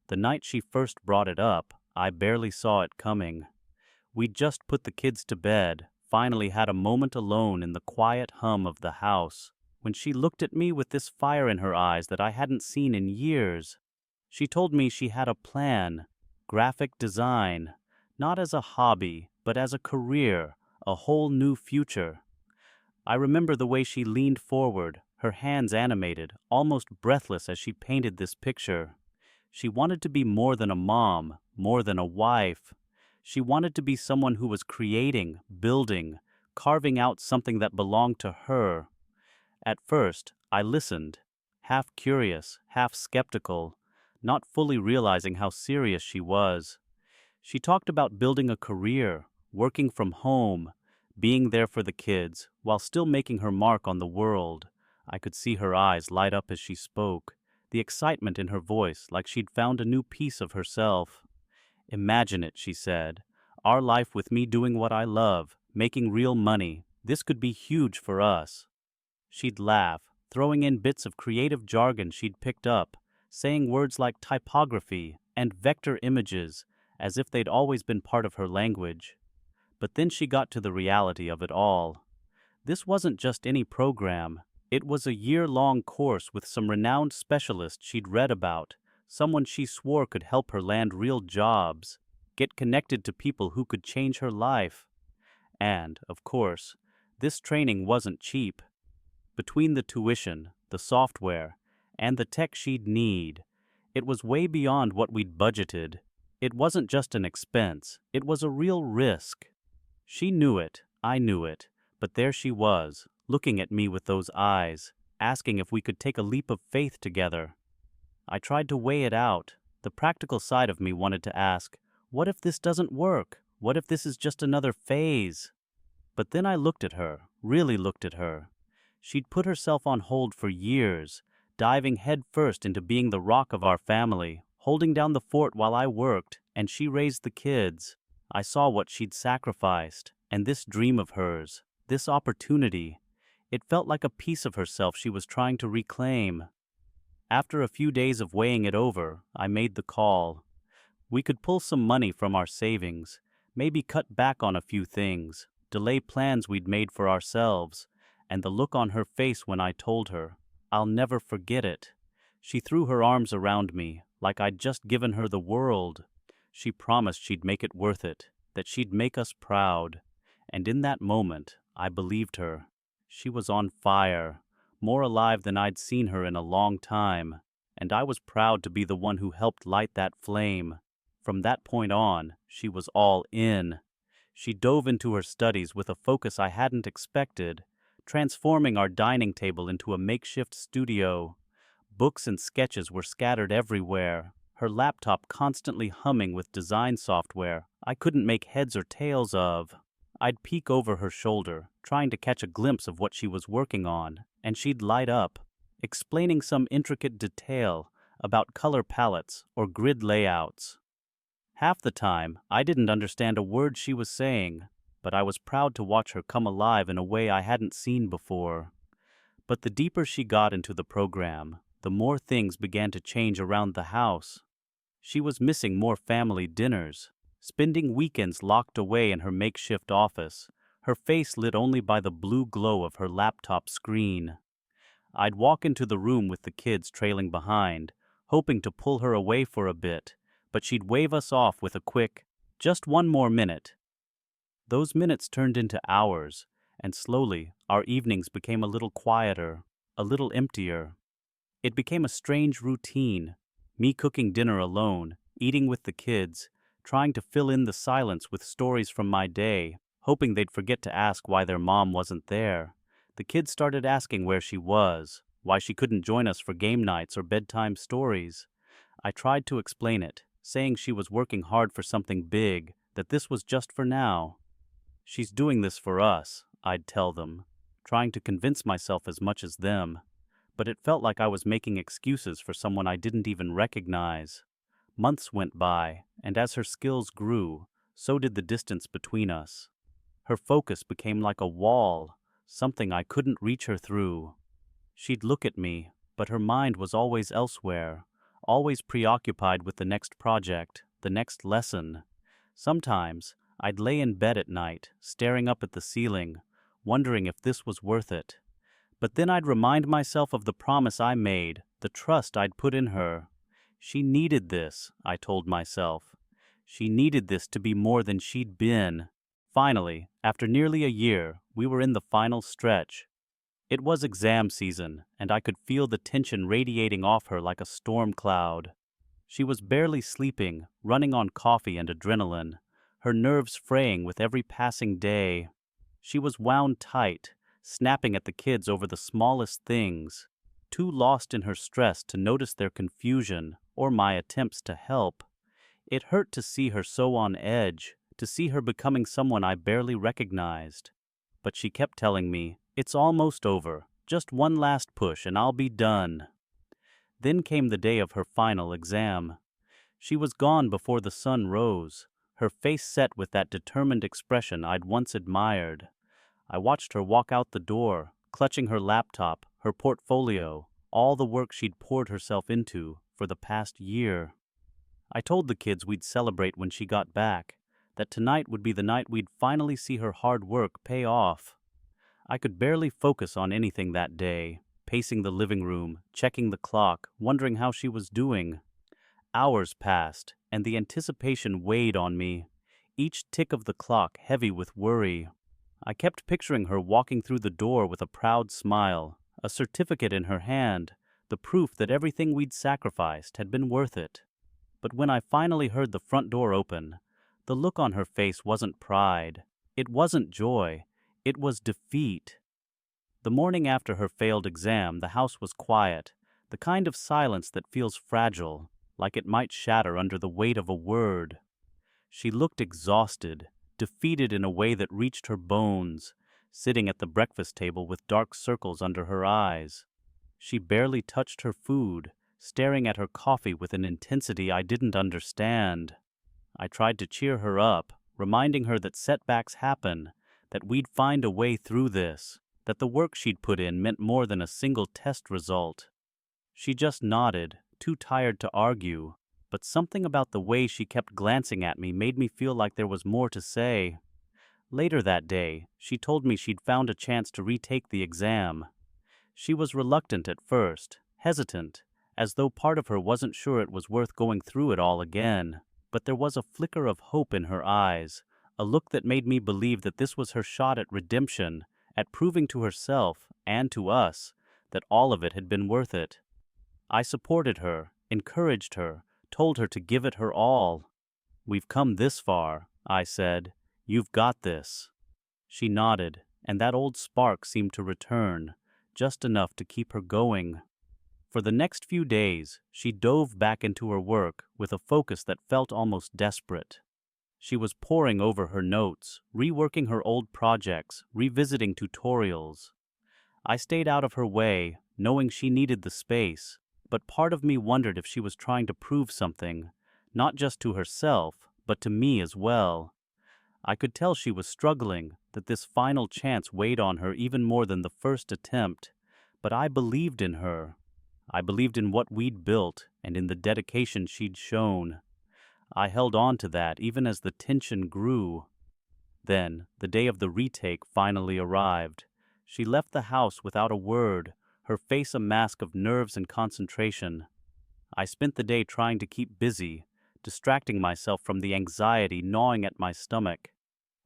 The night she first brought it up, I barely saw it coming. We'd just put the kids to bed, finally had a moment alone in the quiet hum of the house, when she looked at me with this fire in her eyes that I hadn't seen in years. She told me she had a plan, graphic design, not as a hobby, but as a career, a whole new future. I remember the way she leaned forward, her hands animated, almost breathless as she painted this picture. She wanted to be more than a mom, more than a wife. She wanted to be someone who was creating, building, carving out something that belonged to her. At first, I listened, half curious, half skeptical, not fully realizing how serious she was. She talked about building a career, working from home, being there for the kids, while still making her mark on the world. I could see her eyes light up as she spoke, the excitement in her voice like she'd found a new piece of herself. "Imagine it," she said. "Our life with me doing what I love, making real money. This could be huge for us." She'd laugh, throwing in bits of creative jargon she'd picked up, saying words like typography and vector images, as if they'd always been part of her language. But then she got to the reality of it all. This wasn't just any program. It was a year-long course with some renowned specialist she'd read about, someone she swore could help her land real jobs, get connected to people who could change her life. And, of course, this training wasn't cheap. Between the tuition, the software, and the tech she'd need, it was way beyond what we'd budgeted. It wasn't just an expense, it was a real risk. She knew it, I knew it, but there she was, looking at me with those eyes, asking if we could take a leap of faith together. I tried to weigh it out. The practical side of me wanted to ask, what if this doesn't work? What if this is just another phase? But then I looked at her, really looked at her. She'd put herself on hold for years, diving headfirst into being the rock of our family, holding down the fort while I worked, and she raised the kids. I saw what she'd sacrificed, and this dream of hers, this opportunity, it felt like a piece of herself she was trying to reclaim. After a few days of weighing it over, I made the call. We could pull some money from our savings, maybe cut back on a few things, delay plans we'd made for ourselves, and the look on her face when I told her, I'll never forget it. She threw her arms around me, like I'd just given her the world. She promised she'd make it worth it, that she'd make us proud. And in that moment, I believed her. She was on fire, more alive than I'd seen her in a long time, and I was proud to be the one who helped light that flame. From that point on, she was all in. She dove into her studies with a focus I hadn't expected, transforming our dining table into a makeshift studio. Books and sketches were scattered everywhere, her laptop constantly humming with design software I couldn't make heads or tails of. I'd peek over her shoulder, trying to catch a glimpse of what she was working on, and she'd light up, explaining some intricate detail about color palettes or grid layouts. Half the time, I didn't understand a word she was saying, but I was proud to watch her come alive in a way I hadn't seen before. But the deeper she got into the program, the more things began to change around the house. She was missing more family dinners, spending weekends locked away in her makeshift office, her face lit only by the blue glow of her laptop screen. I'd walk into the room with the kids trailing behind, hoping to pull her away for a bit, but she'd wave us off with a quick, "Just one more minute." Those minutes turned into hours, and slowly our evenings became a little quieter, a little emptier. It became a strange routine, me cooking dinner alone, eating with the kids, trying to fill in the silence with stories from my day, hoping they'd forget to ask why their mom wasn't there. The kids started asking where she was, why she couldn't join us for game nights or bedtime stories. I tried to explain it, saying she was working hard for something big, that this was just for now. "She's doing this for us," I'd tell them, trying to convince myself as much as them. But it felt like I was making excuses for someone I didn't even recognize. Months went by, and as her skills grew, so did the distance between us. Her focus became like a wall, something I couldn't reach her through. She'd look at me, but her mind was always elsewhere, always preoccupied with the next project, the next lesson. Sometimes, I'd lay in bed at night, staring up at the ceiling, wondering if this was worth it. But then I'd remind myself of the promise I made, the trust I'd put in her. She needed this, I told myself. She needed this to be more than she'd been. Finally, after nearly a year, we were in the final stretch. It was exam season, and I could feel the tension radiating off her like a storm cloud. She was barely sleeping, running on coffee and adrenaline, her nerves fraying with every passing day. She was wound tight, snapping at the kids over the smallest things, too lost in her stress to notice their confusion or my attempts to help. It hurt to see her so on edge, to see her becoming someone I barely recognized. But she kept telling me, "It's almost over, just one last push and I'll be done." Then came the day of her final exam. She was gone before the sun rose, her face set with that determined expression I'd once admired. I watched her walk out the door, clutching her laptop, her portfolio, all the work she'd poured herself into for the past year. I told the kids we'd celebrate when she got back, that tonight would be the night we'd finally see her hard work pay off. I could barely focus on anything that day, pacing the living room, checking the clock, wondering how she was doing. Hours passed, and the anticipation weighed on me, each tick of the clock heavy with worry. I kept picturing her walking through the door with a proud smile, a certificate in her hand, the proof that everything we'd sacrificed had been worth it. But when I finally heard the front door open, the look on her face wasn't pride, it wasn't joy, it was defeat. The morning after her failed exam, the house was quiet, the kind of silence that feels fragile, like it might shatter under the weight of a word. She looked exhausted, defeated in a way that reached her bones, sitting at the breakfast table with dark circles under her eyes. She barely touched her food, staring at her coffee with an intensity I didn't understand. I tried to cheer her up, reminding her that setbacks happen, that we'd find a way through this, that the work she'd put in meant more than a single test result. She just nodded, too tired to argue, but something about the way she kept glancing at me made me feel like there was more to say. Later that day, she told me she'd found a chance to retake the exam. She was reluctant at first, hesitant, as though part of her wasn't sure it was worth going through it all again. But there was a flicker of hope in her eyes, a look that made me believe that this was her shot at redemption, at proving to herself and to us that all of it had been worth it. I supported her, encouraged her, told her to give it her all. "We've come this far," I said. "You've got this." She nodded, and that old spark seemed to return, just enough to keep her going. For the next few days, she dove back into her work with a focus that felt almost desperate. She was poring over her notes, reworking her old projects, revisiting tutorials. I stayed out of her way, knowing she needed the space, but part of me wondered if she was trying to prove something, not just to herself, but to me as well. I could tell she was struggling, that this final chance weighed on her even more than the first attempt, but I believed in her. I believed in what we'd built and in the dedication she'd shown. I held on to that even as the tension grew. Then, the day of the retake finally arrived. She left the house without a word, her face a mask of nerves and concentration. I spent the day trying to keep busy, distracting myself from the anxiety gnawing at my stomach.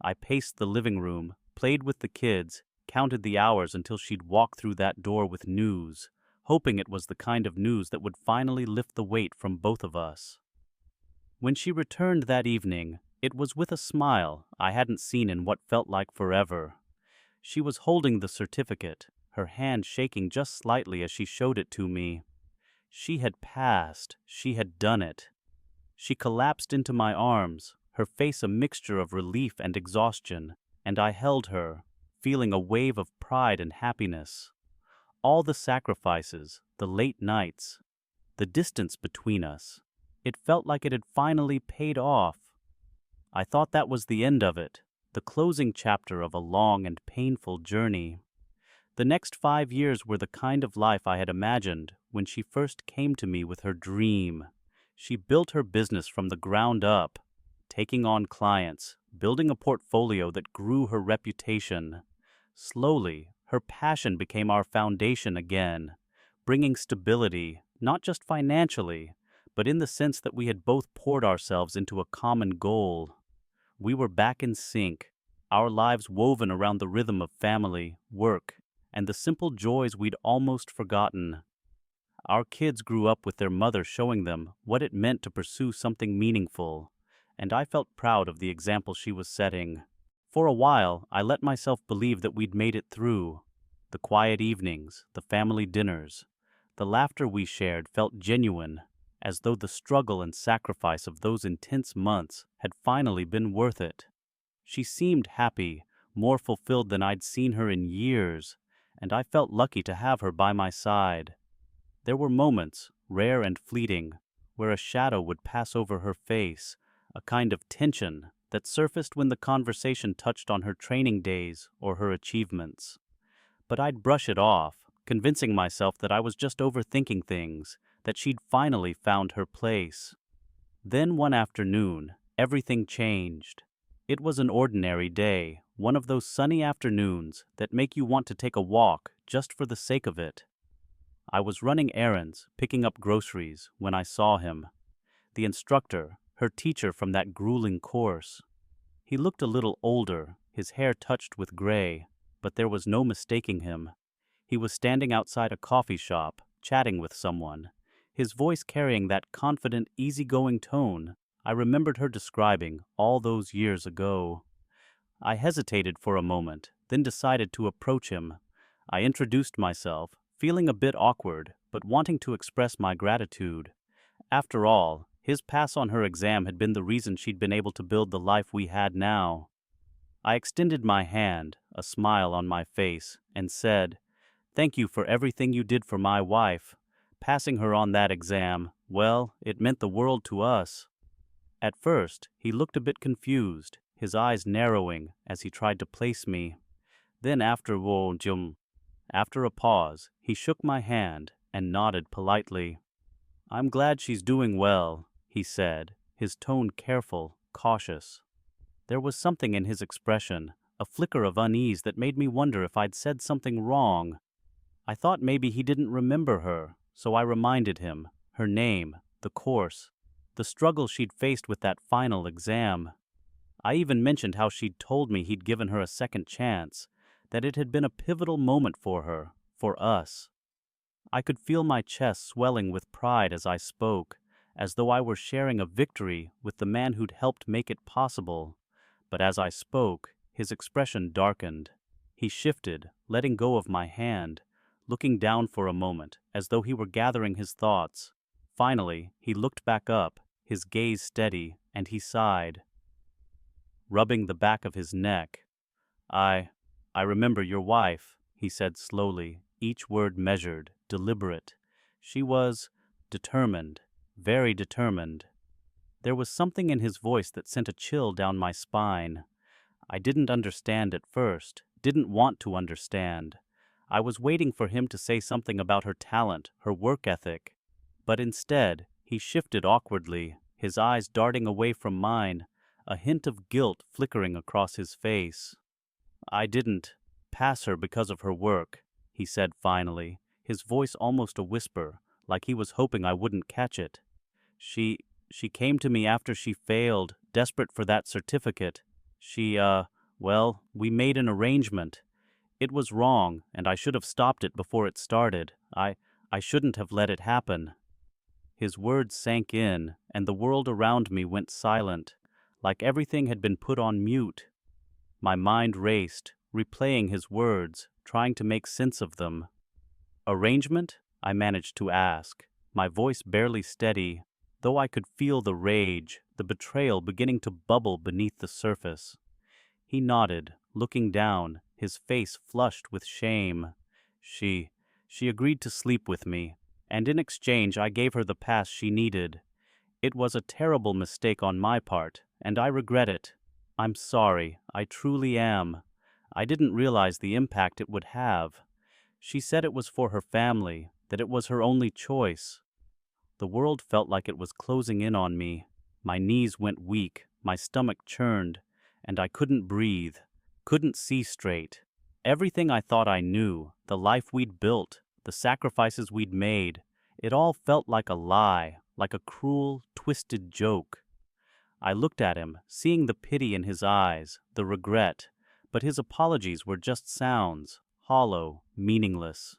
I paced the living room, played with the kids, counted the hours until she'd walk through that door with news, hoping it was the kind of news that would finally lift the weight from both of us. When she returned that evening, it was with a smile I hadn't seen in what felt like forever. She was holding the certificate, her hand shaking just slightly as she showed it to me. She had passed, she had done it. She collapsed into my arms, her face a mixture of relief and exhaustion, and I held her, feeling a wave of pride and happiness. All the sacrifices, the late nights, the distance between us, it felt like it had finally paid off. I thought that was the end of it, the closing chapter of a long and painful journey. The next 5 years were the kind of life I had imagined when she first came to me with her dream. She built her business from the ground up, taking on clients, building a portfolio that grew her reputation. Slowly, her passion became our foundation again, bringing stability, not just financially, but in the sense that we had both poured ourselves into a common goal. We were back in sync, our lives woven around the rhythm of family, work, and the simple joys we'd almost forgotten. Our kids grew up with their mother showing them what it meant to pursue something meaningful, and I felt proud of the example she was setting. For a while, I let myself believe that we'd made it through. The quiet evenings, the family dinners, the laughter we shared felt genuine, as though the struggle and sacrifice of those intense months had finally been worth it. She seemed happy, more fulfilled than I'd seen her in years, and I felt lucky to have her by my side. There were moments, rare and fleeting, where a shadow would pass over her face, a kind of tension that surfaced when the conversation touched on her training days or her achievements. But I'd brush it off, convincing myself that I was just overthinking things, that she'd finally found her place. Then one afternoon, everything changed. It was an ordinary day, one of those sunny afternoons that make you want to take a walk just for the sake of it. I was running errands, picking up groceries, when I saw him. The instructor, her teacher from that grueling course. He looked a little older, his hair touched with gray, but there was no mistaking him. He was standing outside a coffee shop, chatting with someone, his voice carrying that confident, easygoing tone I remembered her describing all those years ago. I hesitated for a moment, then decided to approach him. I introduced myself, feeling a bit awkward, but wanting to express my gratitude. After all, his pass on her exam had been the reason she'd been able to build the life we had now. I extended my hand, a smile on my face, and said, "Thank you for everything you did for my wife. Passing her on that exam, well, it meant the world to us." At first, he looked a bit confused, his eyes narrowing as he tried to place me. Then after a pause, he shook my hand and nodded politely. "I'm glad she's doing well," he said, his tone careful, cautious. There was something in his expression, a flicker of unease that made me wonder if I'd said something wrong. I thought maybe he didn't remember her, so I reminded him, her name, the course, the struggle she'd faced with that final exam. I even mentioned how she'd told me he'd given her a second chance, that it had been a pivotal moment for her, for us. I could feel my chest swelling with pride as I spoke, as though I were sharing a victory with the man who'd helped make it possible. But as I spoke, his expression darkened. He shifted, letting go of my hand, looking down for a moment, as though he were gathering his thoughts. Finally, he looked back up, his gaze steady, and he sighed, rubbing the back of his neck. I remember your wife," he said slowly, each word measured, deliberate. "She was determined, very determined." There was something in his voice that sent a chill down my spine. I didn't understand at first, didn't want to understand. I was waiting for him to say something about her talent, her work ethic. But instead, he shifted awkwardly, his eyes darting away from mine, a hint of guilt flickering across his face. "I didn't pass her because of her work," he said finally, his voice almost a whisper, like he was hoping I wouldn't catch it. She came to me after she failed, desperate for that certificate. We made an arrangement. It was wrong, and I should have stopped it before it started. I shouldn't have let it happen." His words sank in, and the world around me went silent, like everything had been put on mute. My mind raced, replaying his words, trying to make sense of them. "Arrangement?" I managed to ask, my voice barely steady, though I could feel the rage, the betrayal beginning to bubble beneath the surface. He nodded, looking down, his face flushed with shame. She agreed to sleep with me, and in exchange I gave her the pass she needed. It was a terrible mistake on my part, and I regret it. I'm sorry, I truly am. I didn't realize the impact it would have. She said it was for her family, that it was her only choice. The world felt like it was closing in on me. My knees went weak, my stomach churned, and I couldn't breathe, couldn't see straight. Everything I thought I knew, the life we'd built, the sacrifices we'd made, it all felt like a lie, like a cruel, twisted joke. I looked at him, seeing the pity in his eyes, the regret, but his apologies were just sounds, hollow, meaningless.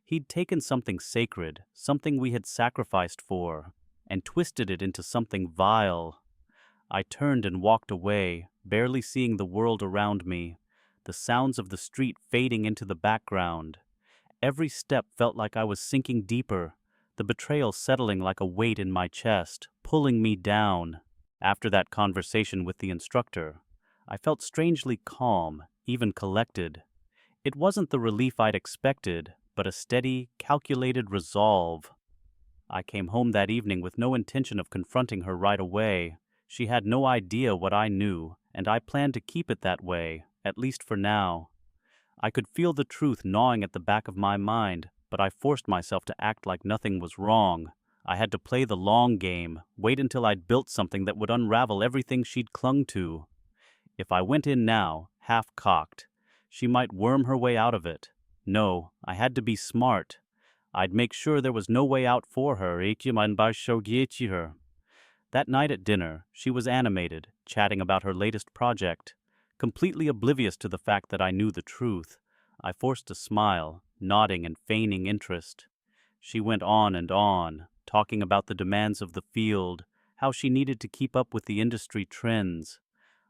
He'd taken something sacred, something we had sacrificed for, and twisted it into something vile. I turned and walked away, barely seeing the world around me, the sounds of the street fading into the background. Every step felt like I was sinking deeper, the betrayal settling like a weight in my chest, pulling me down. After that conversation with the instructor, I felt strangely calm, even collected. It wasn't the relief I'd expected, but a steady, calculated resolve. I came home that evening with no intention of confronting her right away. She had no idea what I knew, and I planned to keep it that way, at least for now. I could feel the truth gnawing at the back of my mind, but I forced myself to act like nothing was wrong. I had to play the long game, wait until I'd built something that would unravel everything she'd clung to. If I went in now, half-cocked, she might worm her way out of it. No, I had to be smart. I'd make sure there was no way out for her. That night at dinner, she was animated, chatting about her latest project. Completely oblivious to the fact that I knew the truth, I forced a smile, nodding and feigning interest. She went on and on, talking about the demands of the field, how she needed to keep up with the industry trends.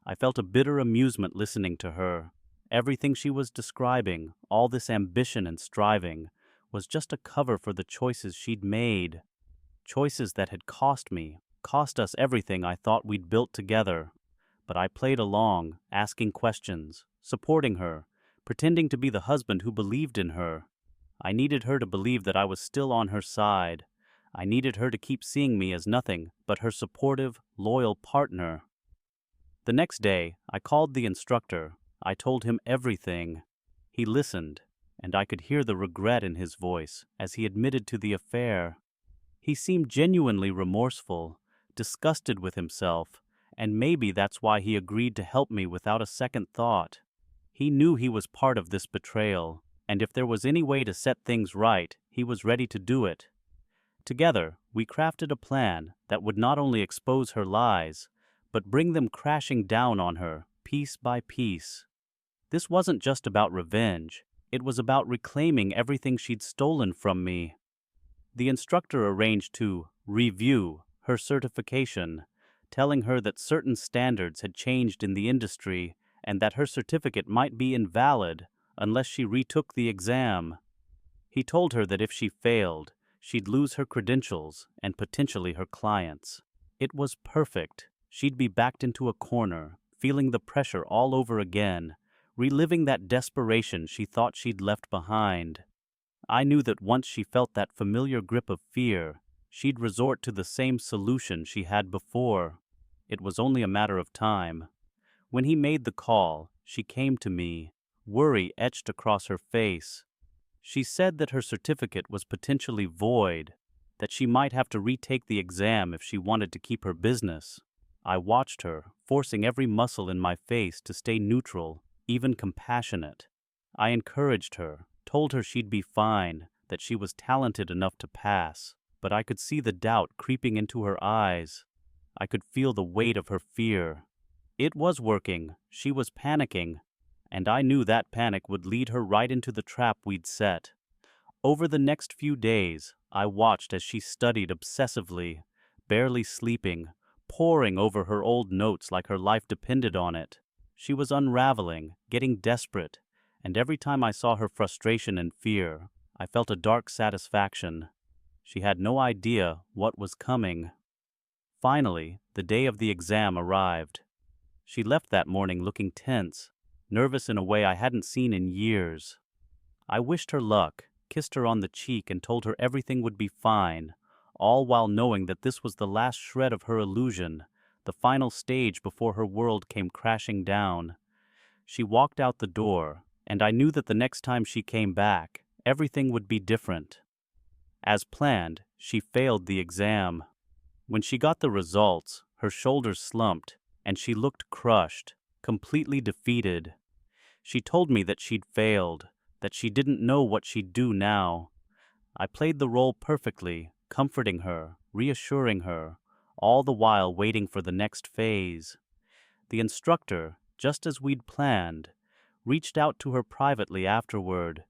I felt a bitter amusement listening to her. Everything she was describing, all this ambition and striving, was just a cover for the choices she'd made. Choices that had cost me, cost us everything I thought we'd built together. But I played along, asking questions, supporting her, pretending to be the husband who believed in her. I needed her to believe that I was still on her side. I needed her to keep seeing me as nothing but her supportive, loyal partner. The next day, I called the instructor. I told him everything. He listened, and I could hear the regret in his voice as he admitted to the affair. He seemed genuinely remorseful, disgusted with himself, and maybe that's why he agreed to help me without a second thought. He knew he was part of this betrayal, and if there was any way to set things right, he was ready to do it. Together, we crafted a plan that would not only expose her lies, but bring them crashing down on her, piece by piece. This wasn't just about revenge, it was about reclaiming everything she'd stolen from me. The instructor arranged to review her certification, telling her that certain standards had changed in the industry and that her certificate might be invalid unless she retook the exam. He told her that if she failed, she'd lose her credentials and potentially her clients. It was perfect. She'd be backed into a corner, feeling the pressure all over again, reliving that desperation she thought she'd left behind. I knew that once she felt that familiar grip of fear, she'd resort to the same solution she had before. It was only a matter of time. When he made the call, she came to me, worry etched across her face. She said that her certificate was potentially void, that she might have to retake the exam if she wanted to keep her business. I watched her, forcing every muscle in my face to stay neutral, even compassionate. I encouraged her, told her she'd be fine, that she was talented enough to pass, but I could see the doubt creeping into her eyes. I could feel the weight of her fear. It was working, she was panicking, and I knew that panic would lead her right into the trap we'd set. Over the next few days, I watched as she studied obsessively, barely sleeping, poring over her old notes like her life depended on it. She was unraveling, getting desperate, and every time I saw her frustration and fear, I felt a dark satisfaction. She had no idea what was coming. Finally, the day of the exam arrived. She left that morning looking tense, nervous in a way I hadn't seen in years. I wished her luck, kissed her on the cheek and told her everything would be fine, all while knowing that this was the last shred of her illusion, the final stage before her world came crashing down. She walked out the door, and I knew that the next time she came back, everything would be different. As planned, she failed the exam. When she got the results, her shoulders slumped, and she looked crushed, completely defeated. She told me that she'd failed, that she didn't know what she'd do now. I played the role perfectly, comforting her, reassuring her, all the while waiting for the next phase. The instructor, just as we'd planned, reached out to her privately afterward.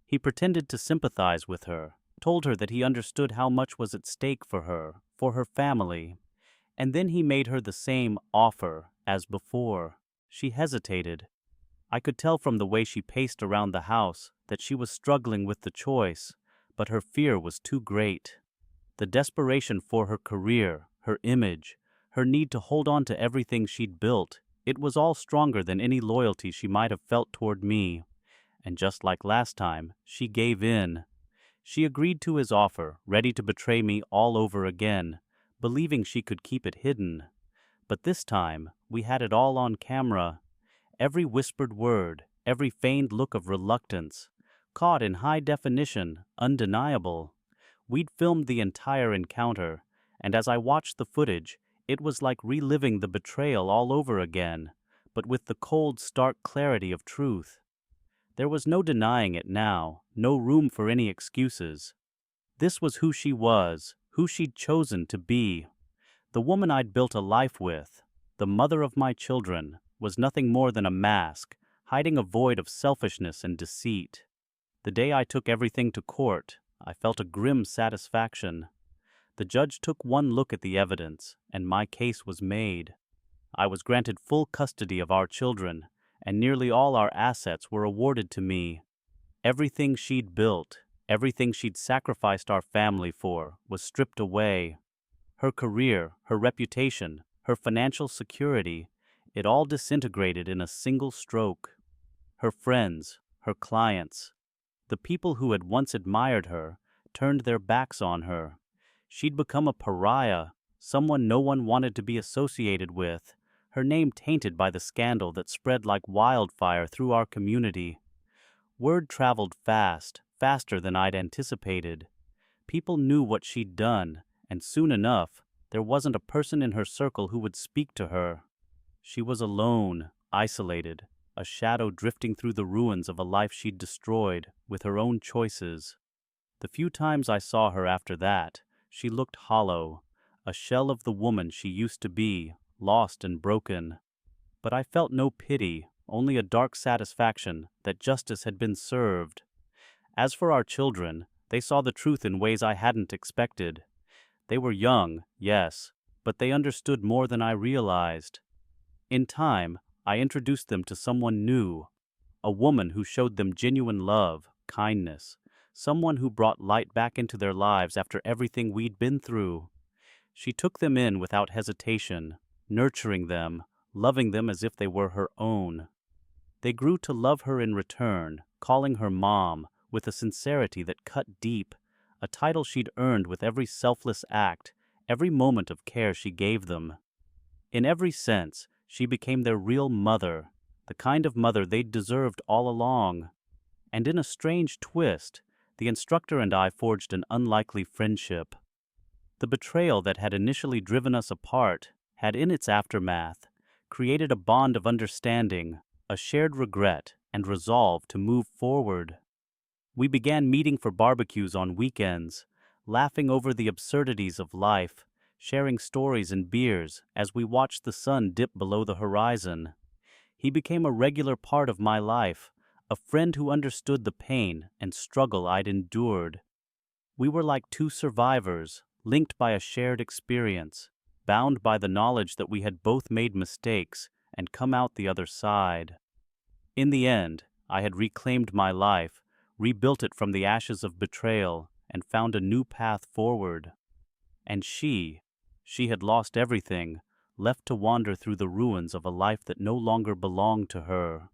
He pretended to sympathize with her, told her that he understood how much was at stake for her family, and then he made her the same offer as before. She hesitated. I could tell from the way she paced around the house that she was struggling with the choice, but her fear was too great. The desperation for her career, her image, her need to hold on to everything she'd built, it was all stronger than any loyalty she might have felt toward me. And just like last time, she gave in. She agreed to his offer, ready to betray me all over again, believing she could keep it hidden. But this time, we had it all on camera. Every whispered word, every feigned look of reluctance, caught in high definition, undeniable. We'd filmed the entire encounter, and as I watched the footage, it was like reliving the betrayal all over again, but with the cold, stark clarity of truth. There was no denying it now, no room for any excuses. This was who she was, who she'd chosen to be. The woman I'd built a life with, the mother of my children, was nothing more than a mask, hiding a void of selfishness and deceit. The day I took everything to court, I felt a grim satisfaction. The judge took one look at the evidence, and my case was made. I was granted full custody of our children, and nearly all our assets were awarded to me. Everything she'd built, everything she'd sacrificed our family for, was stripped away. Her career, her reputation, her financial security, it all disintegrated in a single stroke. Her friends, her clients, the people who had once admired her, turned their backs on her. She'd become a pariah, someone no one wanted to be associated with, her name tainted by the scandal that spread like wildfire through our community. Word traveled fast, faster than I'd anticipated. People knew what she'd done, and soon enough, there wasn't a person in her circle who would speak to her. She was alone, isolated, a shadow drifting through the ruins of a life she'd destroyed with her own choices. The few times I saw her after that, she looked hollow, a shell of the woman she used to be, lost and broken. But I felt no pity, only a dark satisfaction that justice had been served. As for our children, they saw the truth in ways I hadn't expected. They were young, yes, but they understood more than I realized. In time, I introduced them to someone new, a woman who showed them genuine love, kindness, someone who brought light back into their lives after everything we'd been through. She took them in without hesitation, nurturing them, loving them as if they were her own. They grew to love her in return, calling her mom, with a sincerity that cut deep, a title she'd earned with every selfless act, every moment of care she gave them. In every sense, she became their real mother, the kind of mother they'd deserved all along. And in a strange twist, the instructor and I forged an unlikely friendship. The betrayal that had initially driven us apart had in its aftermath created a bond of understanding, a shared regret, and resolve to move forward. We began meeting for barbecues on weekends, laughing over the absurdities of life, sharing stories and beers as we watched the sun dip below the horizon. He became a regular part of my life, a friend who understood the pain and struggle I'd endured. We were like two survivors, linked by a shared experience, bound by the knowledge that we had both made mistakes and come out the other side. In the end, I had reclaimed my life, rebuilt it from the ashes of betrayal, and found a new path forward. And she had lost everything, left to wander through the ruins of a life that no longer belonged to her.